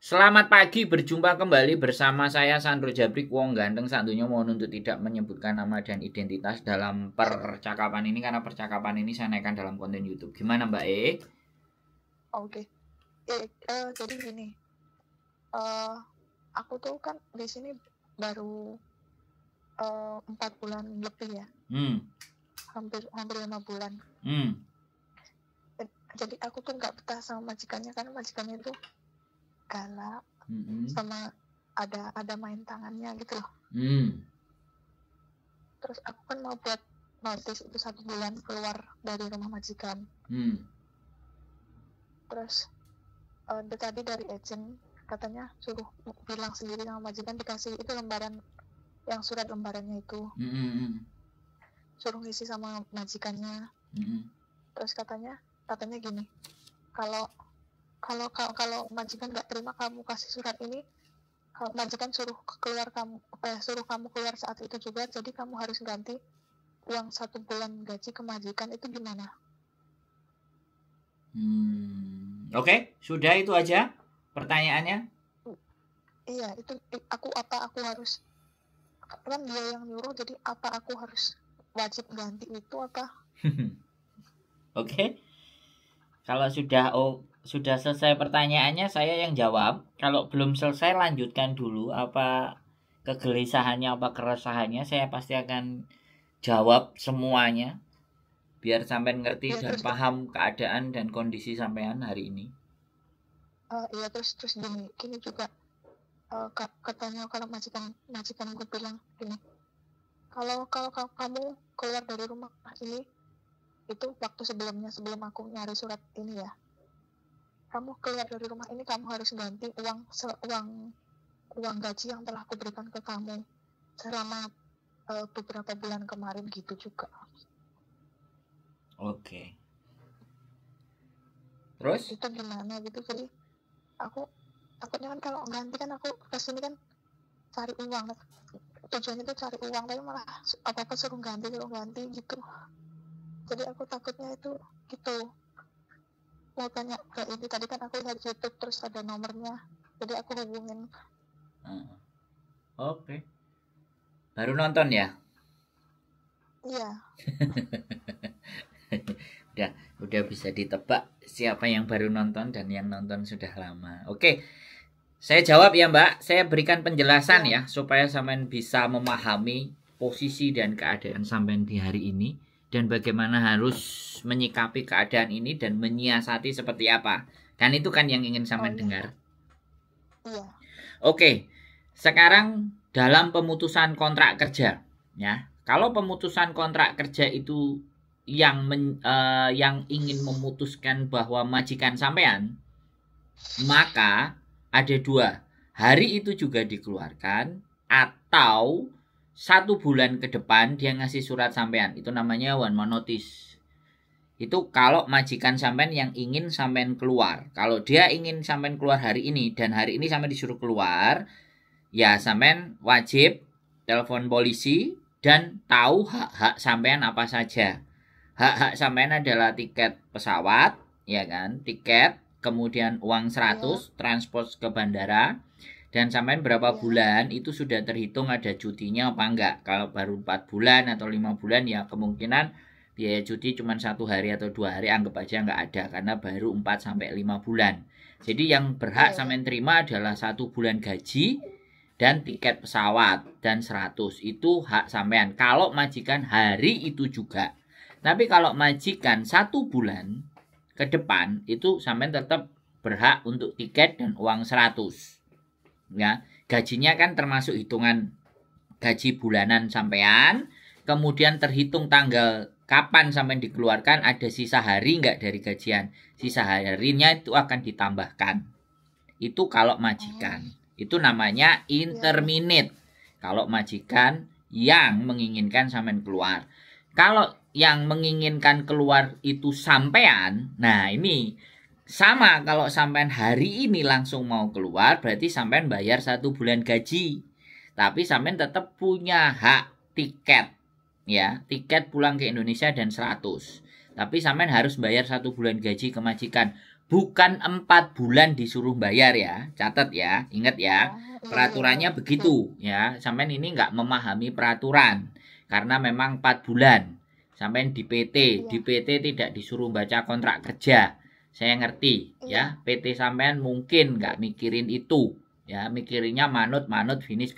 Selamat pagi, berjumpa kembali bersama saya Sandro Jabrik, wong ganteng santunya mohon untuk tidak menyebutkan nama dan identitas dalam percakapan ini karena percakapan ini saya naikkan dalam konten YouTube. Gimana Mbak E? Oke. Jadi gini, aku tuh kan di sini baru 4 bulan lebih ya, hampir 5 bulan. Jadi aku tuh nggak betah sama majikannya karena majikannya itu galak, sama ada main tangannya gitu loh. Terus aku kan mau buat notice itu 1 bulan keluar dari rumah majikan. Terus tadi dari agent katanya suruh bilang sendiri sama majikan, dikasih itu lembaran yang surat lembarannya itu, suruh ngisi sama majikannya. Terus katanya gini, kalau majikan nggak terima kamu kasih surat ini, kalau majikan suruh kamu keluar saat itu juga, jadi kamu harus ganti uang 1 bulan gaji ke majikan. Itu gimana? Oke, sudah itu aja pertanyaannya. Iya, itu aku harus, kan dia yang nyuruh, jadi apa aku harus wajib ganti itu apa? Oke. Kalau sudah selesai pertanyaannya saya yang jawab. Kalau belum selesai lanjutkan dulu apa kegelisahannya, apa keresahannya, saya pasti akan jawab semuanya biar sampean ngerti dan paham keadaan dan kondisi sampean hari ini. Iya, terus gini juga, katanya kalau majikan gue bilang gini, kalau kamu keluar dari rumah ini, itu waktu sebelum aku nyari surat ini ya, kamu keluar dari rumah ini kamu harus ganti uang gaji yang telah aku berikan ke kamu selama beberapa bulan kemarin gitu juga. Oke. Terus? Itu gimana gitu, jadi aku takutnya kan kalau ganti kan aku kesini kan cari uang, tujuannya itu cari uang, tapi malah apa-apa suruh ganti gitu. Jadi aku takutnya itu gitu. Mau tanya ke ini, tadi kan aku lihat YouTube terus ada nomornya, jadi aku hubungin. Oke. Baru nonton ya? Iya. Udah bisa ditebak siapa yang baru nonton dan yang nonton sudah lama. Oke. Saya jawab ya Mbak, saya berikan penjelasan ya supaya sampean bisa memahami posisi dan keadaan sampean di hari ini dan bagaimana harus menyikapi keadaan ini dan menyiasati seperti apa. Kan itu kan yang ingin sampean dengar. Iya. Oke. Sekarang dalam pemutusan kontrak kerja ya. Kalau pemutusan kontrak kerja itu yang ingin memutuskan bahwa majikan sampean, maka ada 2. Hari itu juga dikeluarkan atau 1 bulan ke depan dia ngasih surat sampean. Itu namanya one month notice. Itu kalau majikan sampean yang ingin sampean keluar. Kalau dia ingin sampean keluar hari ini dan hari ini sampean disuruh keluar, ya sampean wajib telepon polisi dan tahu hak-hak sampean apa saja. Hak-hak sampean adalah tiket pesawat, ya kan? Tiket, kemudian uang 100 transport ke bandara, dan sampean berapa bulan itu sudah terhitung ada cutinya apa enggak. Kalau baru 4 bulan atau 5 bulan ya kemungkinan biaya cuti cuma 1 hari atau 2 hari, anggap aja enggak ada karena baru 4 sampai 5 bulan. Jadi yang berhak sampean terima adalah 1 bulan gaji dan tiket pesawat dan 100 itu hak sampean. Kalau majikan hari itu juga. Tapi kalau majikan 1 bulan ke depan itu sampean tetap berhak untuk tiket dan uang 100. Ya, gajinya kan termasuk hitungan gaji bulanan sampean, kemudian terhitung tanggal kapan sampean dikeluarkan, ada sisa hari enggak dari gajian. Sisa harinya itu akan ditambahkan. Itu kalau majikan. Itu namanya interminate. Kalau majikan yang menginginkan sampean keluar. Kalau yang menginginkan keluar itu sampean, nah ini sama, kalau sampean hari ini langsung mau keluar berarti sampean bayar 1 bulan gaji. Tapi sampean tetap punya hak tiket. Ya, tiket pulang ke Indonesia dan 100. Tapi sampean harus bayar 1 bulan gaji ke majikan. bukan 4 bulan disuruh bayar ya. Catat ya, ingat ya. Peraturannya begitu ya. Sampean ini nggak memahami peraturan. Karena memang 4 bulan. Sampean di PT, di PT tidak disuruh baca kontrak kerja. Saya ngerti ya. PT sampean mungkin nggak mikirin itu. Ya, mikirinnya manut, finish.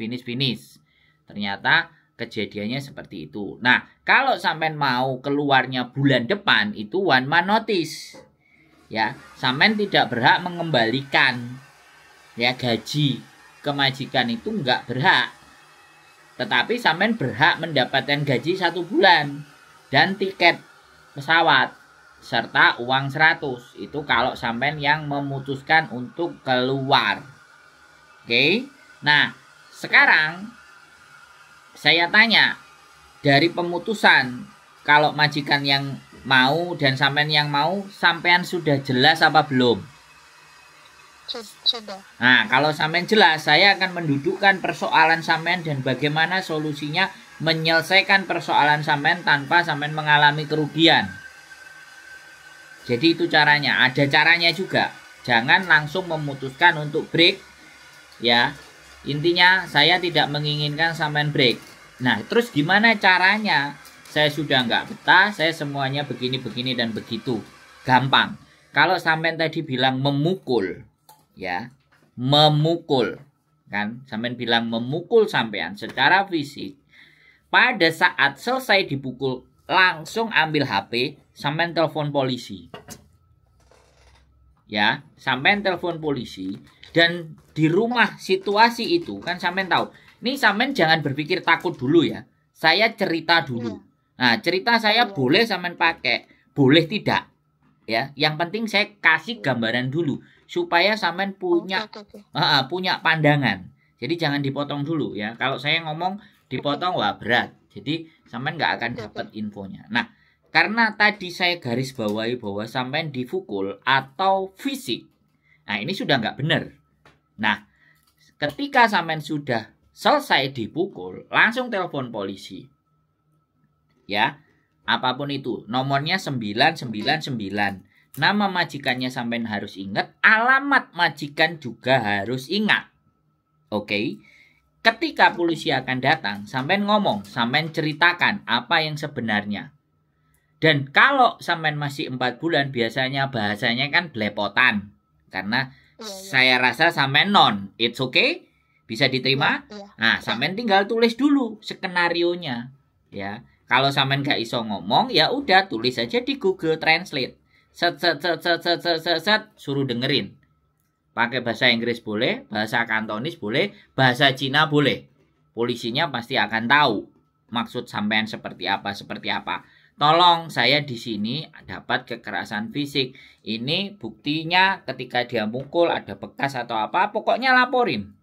Ternyata kejadiannya seperti itu. Nah, kalau sampean mau keluarnya bulan depan itu 1 month notice. Ya, sampean tidak berhak mengembalikan ya gaji ke majikan, itu enggak berhak. Tetapi sampean berhak mendapatkan gaji 1 bulan dan tiket pesawat serta uang 100. Itu kalau sampean yang memutuskan untuk keluar. Oke. Nah, sekarang saya tanya, dari pemutusan kalau majikan yang mau dan sampean yang mau, sampean sudah jelas apa belum? Sudah. Nah, kalau sampean jelas, saya akan mendudukkan persoalan sampean dan bagaimana solusinya menyelesaikan persoalan sampean tanpa sampean mengalami kerugian. Jadi itu caranya, ada caranya juga. Jangan langsung memutuskan untuk break. Ya, intinya saya tidak menginginkan sampean break. Nah, terus gimana caranya? Saya sudah nggak betah, saya semuanya begini dan begitu. Gampang. Kalau sampean tadi bilang memukul, ya, memukul, kan? Sampean bilang memukul sampean secara fisik. Pada saat selesai dipukul, langsung ambil HP, sampean telepon polisi. Ya, sampean telepon polisi. Dan di rumah situasi itu kan sampean tahu. Nih sampean jangan berpikir takut dulu ya. Saya cerita dulu. Nah, cerita saya boleh sampean pakai, boleh tidak. Ya, yang penting saya kasih gambaran dulu supaya sampean punya punya pandangan. Jadi jangan dipotong dulu ya. Kalau saya ngomong dipotong wah berat. Jadi sampean nggak akan dapat infonya. Nah, karena tadi saya garis bawahi bahwa sampean dipukul atau fisik. Nah, ini sudah nggak benar. Nah, ketika sampean sudah selesai dipukul, langsung telepon polisi. Ya, apapun itu, nomornya 999. Nama majikannya sampean harus ingat, alamat majikan juga harus ingat. Oke. Ketika polisi akan datang, sampean ngomong, sampean ceritakan apa yang sebenarnya. Dan kalau sampean masih 4 bulan, biasanya bahasanya kan belepotan. Karena saya rasa sampean non, it's okay, bisa diterima. Nah, sampean tinggal tulis dulu skenarionya, ya. Kalau sampean gak iso ngomong, ya udah tulis aja di Google Translate. Set, suruh dengerin. Pakai bahasa Inggris boleh, bahasa Kantonis boleh, bahasa Cina boleh. Polisinya pasti akan tahu maksud sampean seperti apa. Tolong, saya di sini dapat kekerasan fisik. Ini buktinya ketika dia mukul ada bekas atau apa. Pokoknya laporin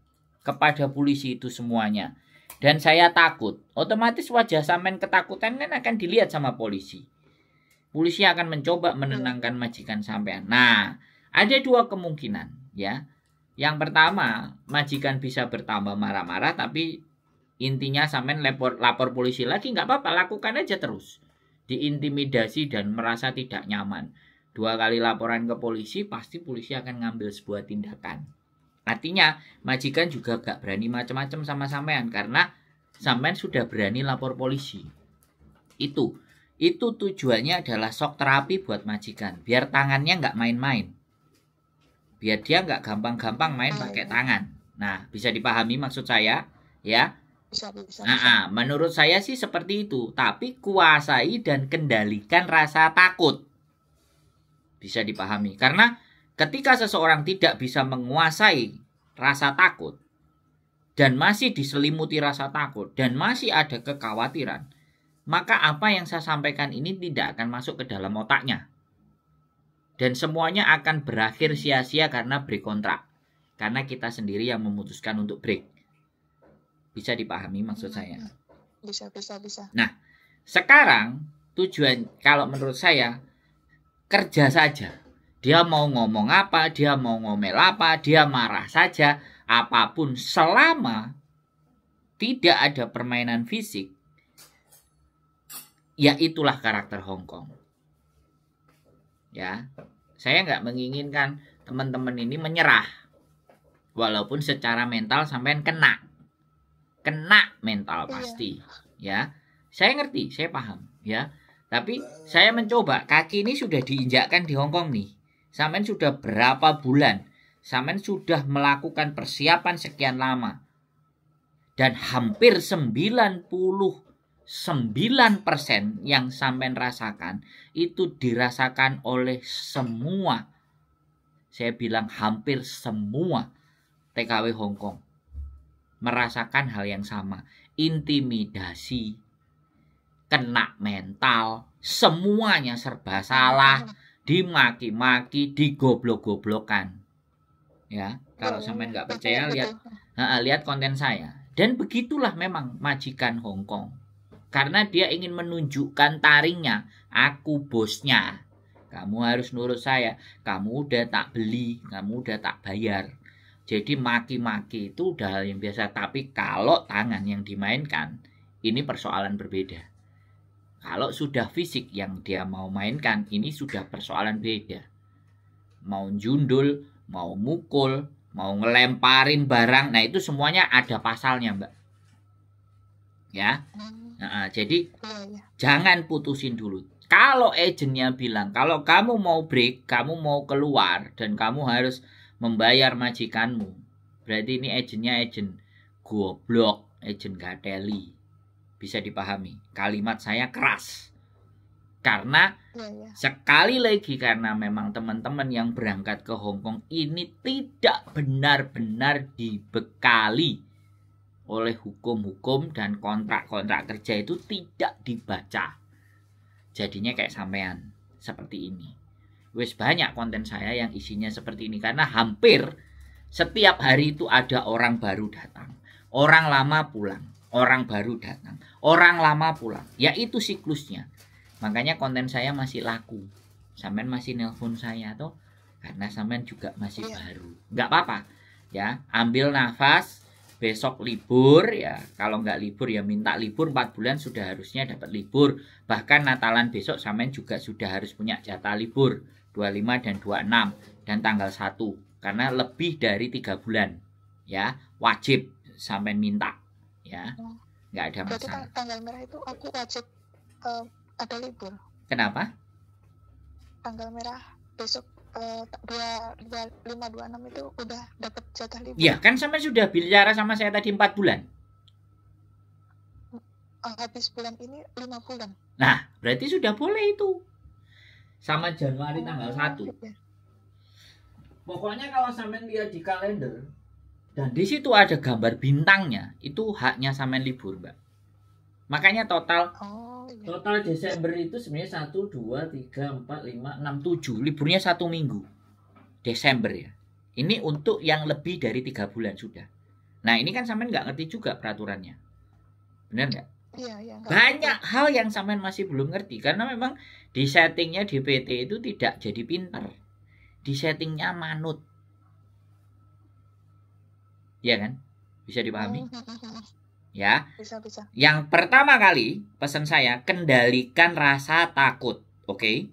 kepada polisi itu semuanya. Dan saya takut. Otomatis wajah sampean ketakutan kan akan dilihat sama polisi. Polisi akan mencoba menenangkan majikan sampean. Nah, ada 2 kemungkinan ya. Yang pertama, majikan bisa bertambah marah-marah, tapi intinya sampean lapor polisi lagi, nggak apa-apa, lakukan aja terus. Diintimidasi dan merasa tidak nyaman. 2 kali laporan ke polisi, pasti polisi akan ngambil sebuah tindakan. Artinya majikan juga gak berani macam-macam sama sampean karena sampean sudah berani lapor polisi. Itu tujuannya adalah shock terapi buat majikan, biar tangannya gak main-main. Biar dia gak gampang-gampang main pakai tangan. Nah, bisa dipahami maksud saya ya? Bisa. Menurut saya sih seperti itu. Tapi kuasai dan kendalikan rasa takut. Bisa dipahami. Karena ketika seseorang tidak bisa menguasai rasa takut dan masih diselimuti rasa takut dan masih ada kekhawatiran, maka apa yang saya sampaikan ini tidak akan masuk ke dalam otaknya. Dan semuanya akan berakhir sia-sia karena break kontrak. Karena kita sendiri yang memutuskan untuk break. Bisa dipahami maksud saya? Bisa. Nah, sekarang tujuan kalau menurut saya kerja saja. Dia mau ngomong apa, dia mau ngomel apa, dia marah saja, apapun selama tidak ada permainan fisik, ya itulah karakter Hong Kong. Ya, Saya nggak menginginkan teman-teman ini menyerah. Walaupun secara mental sampean kena mental pasti, ya. Saya ngerti, saya paham, ya. Tapi saya mencoba, kaki ini sudah diinjakkan di Hong Kong nih. Sampean sudah berapa bulan? Sampean sudah melakukan persiapan sekian lama. Dan hampir 99% yang sampean rasakan itu dirasakan oleh semua. Saya bilang hampir semua TKW Hong Kong merasakan hal yang sama. Intimidasi, kena mental, semuanya serba salah, dimaki-maki, digoblok-goblokan. Ya, kalau sampean nggak percaya lihat konten saya. Dan begitulah memang majikan Hong Kong. Karena dia ingin menunjukkan taringnya, aku bosnya. Kamu harus nurut saya. Kamu udah tak beli, kamu udah tak bayar. Jadi maki-maki itu udah hal yang biasa. Tapi kalau tangan yang dimainkan, ini persoalan berbeda. Kalau sudah fisik yang dia mau mainkan, ini sudah persoalan beda. Mau jundul, mau mukul, mau ngelemparin barang, nah itu semuanya ada pasalnya, Mbak. Ya, jadi jangan putusin dulu. Kalau agentnya bilang, kalau kamu mau break, kamu mau keluar, dan kamu harus membayar majikanmu, berarti ini agentnya agent goblok, agent gateli. Bisa dipahami. Kalimat saya keras. Karena sekali lagi, karena memang teman-teman yang berangkat ke Hong Kong ini tidak benar-benar dibekali oleh hukum-hukum dan kontrak-kontrak kerja itu tidak dibaca. Jadinya kayak sampean seperti ini. Wes banyak konten saya yang isinya seperti ini karena hampir setiap hari itu ada orang baru datang, orang lama pulang, orang baru datang, orang lama pulang. Ya itu siklusnya. Makanya konten saya masih laku. Sampean masih nelpon saya tuh karena sampean juga masih baru. Nggak apa-apa. Ya, ambil nafas. Besok libur ya. Kalau nggak libur ya minta libur 4 bulan sudah harusnya dapat libur. Bahkan Natalan besok sampean juga sudah harus punya jatah libur 25 dan 26 dan tanggal 1 karena lebih dari 3 bulan. Ya, wajib sampean minta. Ya. Nggak ada masalah. Berarti tanggal merah itu aku wajib ada libur. Kenapa? Tanggal merah besok 25-26 itu udah dapat jatah libur. Ya kan sampai sudah bicara sama saya tadi 4 bulan. Habis bulan ini 5 bulan. Nah berarti sudah boleh itu. Sama Januari tanggal 1. Ya. Pokoknya kalau sampean lihat di kalender dan di situ ada gambar bintangnya, itu haknya sampean libur, Mbak. Makanya total Desember itu sebenarnya 1, 2, 3, 4, 5, 6, 7. Liburnya 1 minggu. Desember ya. Ini untuk yang lebih dari 3 bulan sudah. Nah ini kan sampean nggak ngerti juga peraturannya. Benar nggak? Iya. Banyak hal yang sampean masih belum ngerti. Karena memang di settingnya DPT itu tidak jadi pintar. Di settingnya manut. Iya kan? Bisa dipahami? Ya. Bisa. Yang pertama kali pesan saya, kendalikan rasa takut. Oke?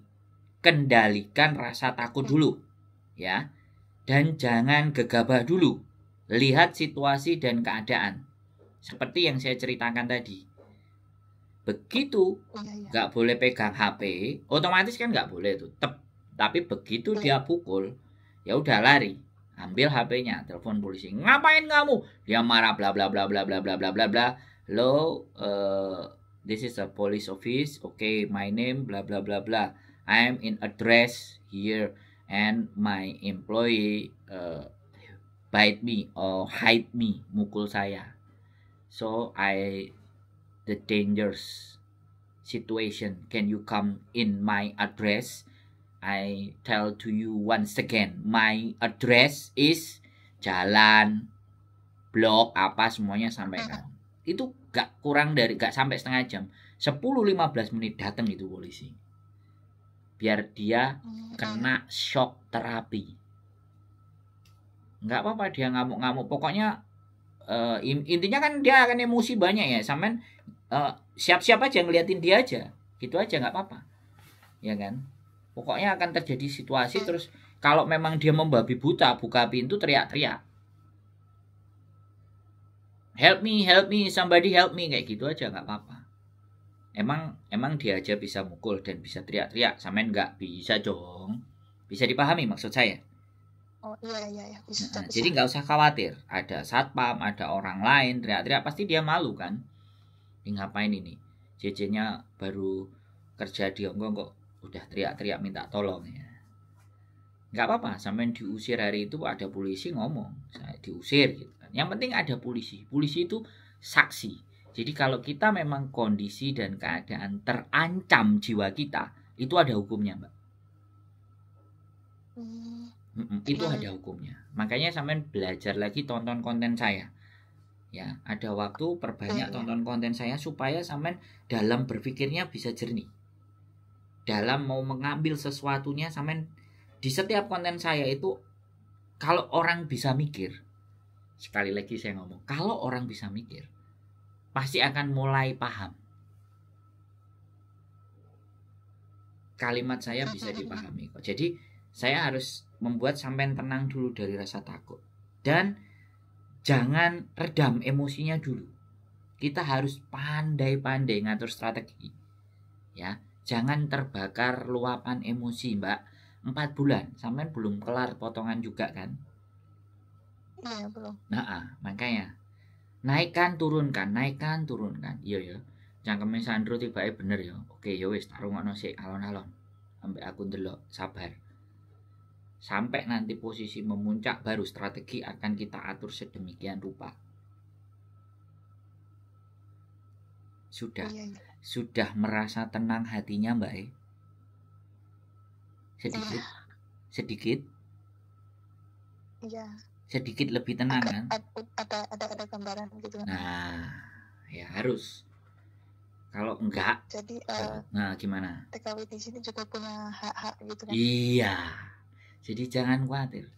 Kendalikan rasa takut dulu. Ya. Dan jangan gegabah dulu. Lihat situasi dan keadaan. Seperti yang saya ceritakan tadi. Begitu nggak boleh pegang HP, otomatis kan nggak boleh tuh. Tapi begitu dia pukul, ya udah lari. Ambil HP-nya, telepon polisi. Ngapain kamu? Dia marah bla bla bla bla bla bla bla bla bla. Hello, this is a police office. Okay, my name bla bla bla bla. I'm in address here and my employee bite me or hide me, mukul saya. So the dangerous situation. Can you come in my address? I tell to you once again, my address is jalan, blok, apa semuanya sampaikan. Itu gak sampai setengah jam. 10-15 menit datang itu polisi. Biar dia kena shock terapi. Nggak apa-apa dia ngamuk-ngamuk. Pokoknya intinya kan dia akan emosi banyak ya. Sampean siap-siap aja ngeliatin dia aja. Gitu aja nggak apa-apa. Ya kan? Pokoknya akan terjadi situasi terus kalau memang dia membabi buta, buka pintu teriak-teriak. Help me, somebody help me, kayak gitu aja nggak apa-apa. Emang dia aja bisa mukul dan bisa teriak-teriak, sampean nggak bisa dong. Bisa dipahami maksud saya? Oh iya bisa. Jadi nggak usah khawatir. Ada satpam, ada orang lain teriak-teriak, pasti dia malu kan. Ini ngapain ini? JJ-nya baru kerja di Hongkong kok udah teriak-teriak minta tolong ya. Nggak apa-apa, sampean diusir hari itu ada polisi ngomong, saya diusir gitu kan. Yang penting ada polisi. Polisi itu saksi. Jadi kalau kita memang kondisi dan keadaan terancam jiwa kita, itu ada hukumnya, Mbak. Itu ada hukumnya. Makanya sampean belajar lagi tonton konten saya. Ya, ada waktu perbanyak tonton konten saya supaya sampean dalam berpikirnya bisa jernih. Dalam mau mengambil sesuatunya sampean di setiap konten saya itu, kalau orang bisa mikir, sekali lagi saya ngomong, kalau orang bisa mikir, pasti akan mulai paham. Kalimat saya bisa dipahami kok. Jadi saya harus membuat sampean tenang dulu dari rasa takut. Dan jangan redam emosinya dulu. Kita harus pandai-pandai ngatur strategi. Ya, jangan terbakar luapan emosi, Mbak. 4 bulan, sampean belum kelar potongan juga kan? Iya, belum. Nah, makanya naikkan turunkan. Iya ya. Cangkeme Sandro tibake bener ya. Oke, ya wis tak rungokno sik alon-alon. Sampai aku ndelok, sabar. Sampai nanti posisi memuncak baru strategi akan kita atur sedemikian rupa. Sudah merasa tenang hatinya, Mbak? Sedikit iya, sedikit lebih tenang kan? Ada gambaran gitu. Nah, ya harus. Kalau enggak, jadi nah gimana? TKW di sini juga punya hak-hak gitu kan? Iya, jadi jangan khawatir.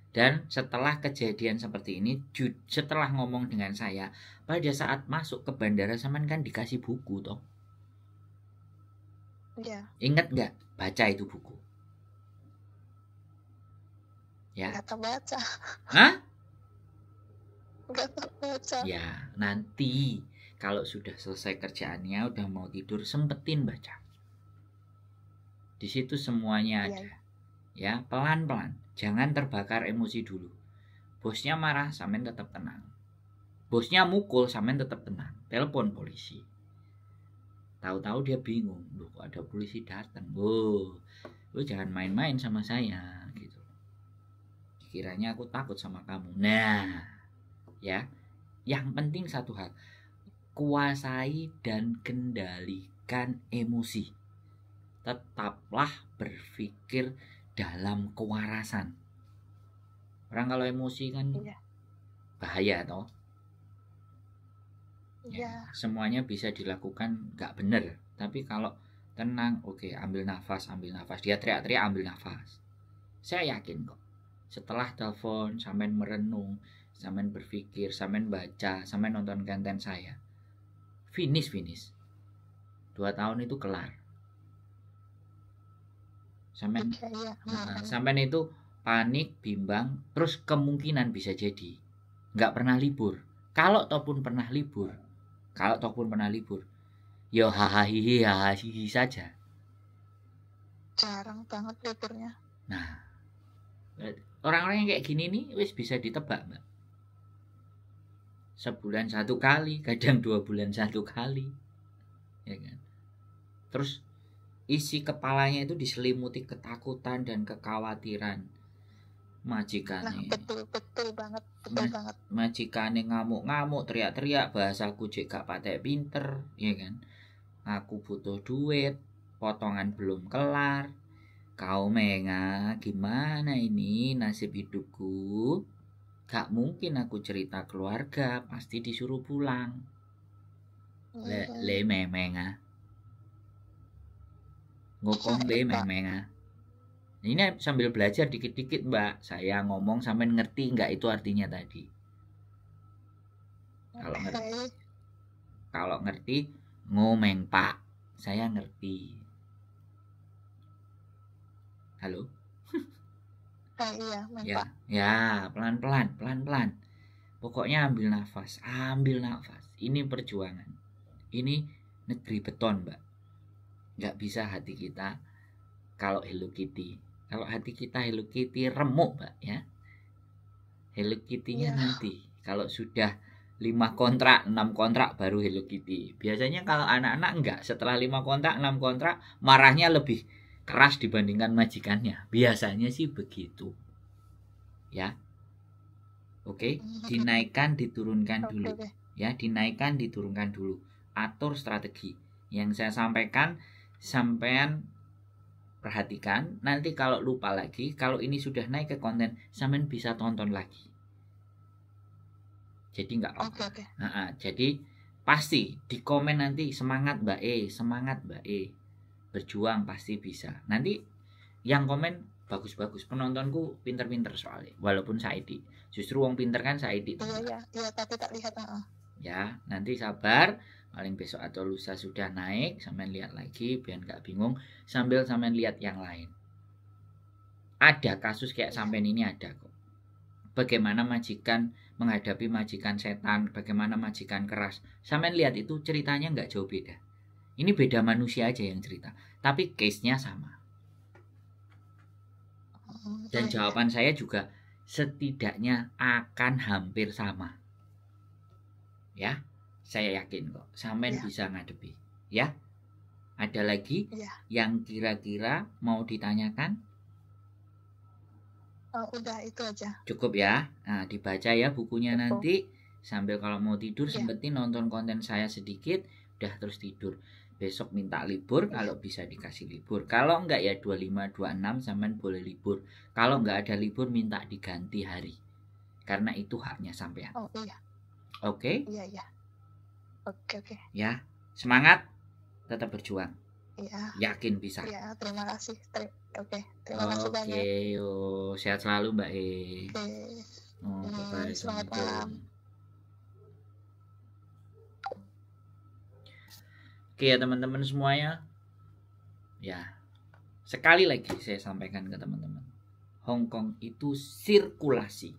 Dan setelah kejadian seperti ini, setelah ngomong dengan saya, pada saat masuk ke bandara sampean kan dikasih buku toh? Iya. Ingat nggak baca itu buku? Ya. Nggak terbaca. Hah? Nggak terbaca. Ya, nanti kalau sudah selesai kerjaannya, udah mau tidur, sempetin baca. Di situ semuanya ada. Ya, pelan-pelan. Jangan terbakar emosi dulu. Bosnya marah, sampean tetap tenang. Bosnya mukul, sampean tetap tenang. Telepon polisi. Tahu-tahu dia bingung, loh kok ada polisi datang. Lu jangan main-main sama saya gitu. Kiranya aku takut sama kamu. Nah, ya. Yang penting satu hal, kuasai dan kendalikan emosi. Tetaplah berpikir dalam kewarasan. Orang kalau emosi kan bahaya toh. Ya, semuanya bisa dilakukan nggak bener. Tapi kalau tenang, oke, ambil nafas. Dia teriak-teriak, ambil nafas. Saya yakin kok. Setelah telepon, sampean merenung, sampean berpikir, sampean baca, sampean nonton konten saya, finish 2 tahun itu kelar. Sampean itu panik, bimbang, terus kemungkinan bisa jadi nggak pernah libur. Kalau ataupun pernah libur, yo hahaha saja. Jarang banget liburnya. Nah, orang-orang yang kayak gini nih wis bisa ditebak, Mbak. Sebulan 1 kali, kadang 2 bulan 1 kali, ya kan? Terus isi kepalanya itu diselimuti ketakutan dan kekhawatiran. Majikannya. Betul banget. Majikannya ngamuk-ngamuk, teriak-teriak, bahasaku cek gak patek pinter, ya kan? Aku butuh duit, potongan belum kelar. Kau Menga, gimana ini nasib hidupku? Gak mungkin aku cerita keluarga, pasti disuruh pulang. Le Menga. Ngokong le Menga. Ini sambil belajar dikit-dikit, Mbak. Saya ngomong sampai ngerti nggak itu artinya tadi? Kalau ngerti ngomeng Pak. Saya ngerti. Halo? Iya, ya, ya, pelan-pelan. Pokoknya ambil nafas. Ini perjuangan. Ini negeri beton, Mbak. Nggak bisa hati kita kalau Hello Kitty. Kalau hati kita Hello Kitty remuk, Mbak, ya. Hello Kitty-nya nanti kalau sudah 5 kontrak, 6 kontrak baru Hello Kitty. Biasanya kalau anak-anak enggak, setelah 5 kontrak, 6 kontrak marahnya lebih keras dibandingkan majikannya. Biasanya sih begitu. Ya. Oke, dinaikkan, diturunkan dulu. Ya, dinaikkan, diturunkan dulu. Atur strategi. Yang saya sampaikan, sampean perhatikan. Nanti kalau lupa lagi, kalau ini sudah naik ke konten, sampean bisa tonton lagi. Jadi nggak apa-apa. Jadi pasti di komen nanti semangat Mbak E, berjuang pasti bisa. Nanti yang komen bagus-bagus, penontonku pinter-pinter soalnya, walaupun Saidi. Justru wong pinter kan Saidi. Iya, tapi tak lihat. Ya, nanti sabar, paling besok atau lusa sudah naik, sampean lihat lagi biar nggak bingung, sambil sampean lihat yang lain. Ada kasus kayak sampean ini ada kok. Bagaimana majikan menghadapi majikan setan, bagaimana majikan keras. Sampean lihat itu ceritanya nggak jauh beda. Ini beda manusia aja yang cerita, tapi case-nya sama. Dan jawaban saya juga setidaknya akan hampir sama. Ya, saya yakin kok sampean bisa ngadepi. Ya, ada lagi yang kira-kira mau ditanyakan? Udah itu aja. Cukup ya. Nah, dibaca ya bukunya nanti. Sambil kalau mau tidur sempetin nonton konten saya sedikit, udah terus tidur. Besok minta libur kalau bisa dikasih libur. Kalau enggak ya 25, 26 sampean boleh libur. Kalau enggak ada libur minta diganti hari. Karena itu haknya sampean. Oke? Iya. Oke. Ya, semangat, tetap berjuang. Iya. Yakin bisa. Iya, terima kasih. Terima kasih banyak. Oke, sehat selalu Mbak E. Oke. Selamat malam. Oke ya teman-teman semuanya. Ya, sekali lagi saya sampaikan ke teman-teman. Hongkong itu sirkulasi.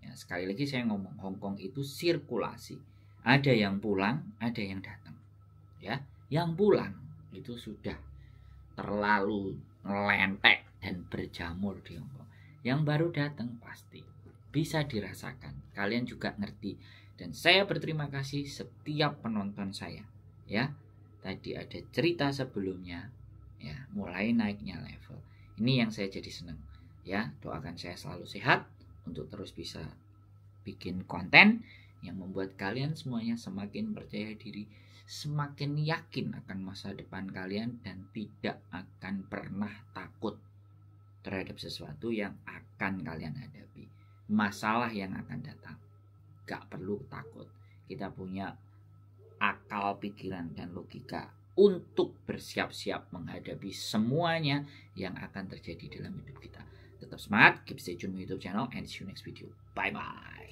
Ya, sekali lagi saya ngomong, Hongkong itu sirkulasi. Ada yang pulang, ada yang datang. Ya, yang pulang itu sudah terlalu lentek dan berjamur di Hongkong. Yang baru datang pasti bisa dirasakan. Kalian juga ngerti. Dan saya berterima kasih setiap penonton saya. Ya, tadi ada cerita sebelumnya. Ya, mulai naiknya level. Ini yang saya jadi senang. Ya, doakan saya selalu sehat untuk terus bisa bikin konten yang membuat kalian semuanya semakin percaya diri, semakin yakin akan masa depan kalian dan tidak akan pernah takut terhadap sesuatu yang akan kalian hadapi, masalah yang akan datang. Gak perlu takut. Kita punya akal, pikiran, dan logika untuk bersiap-siap menghadapi semuanya yang akan terjadi dalam hidup kita. Tetap semangat, keep stay tune with YouTube channel, and see you next video. Bye-bye.